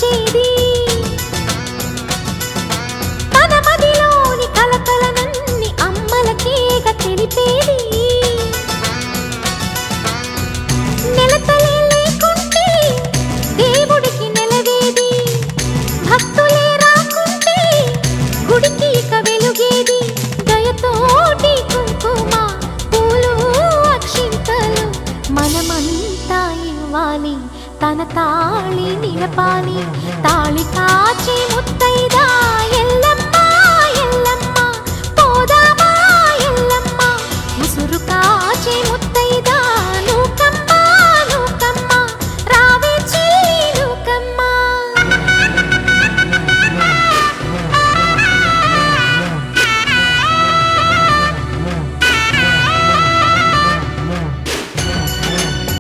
పంచేది తన మదిలోని కలకలనన్ని అమ్మలకేగ తెలిపేది నెలతలే లేకుంటే దేవుడికి నెలవేది భక్తులే రాకుంటే గుడికి ఇక వెలుగేది దయతోటి కుంకుమ పూలు అక్షింతలు మనమంతా ఇవ్వాలి తన తాళి నిలపాలి తాళి కాచి ముత్తైదా ఎల్ల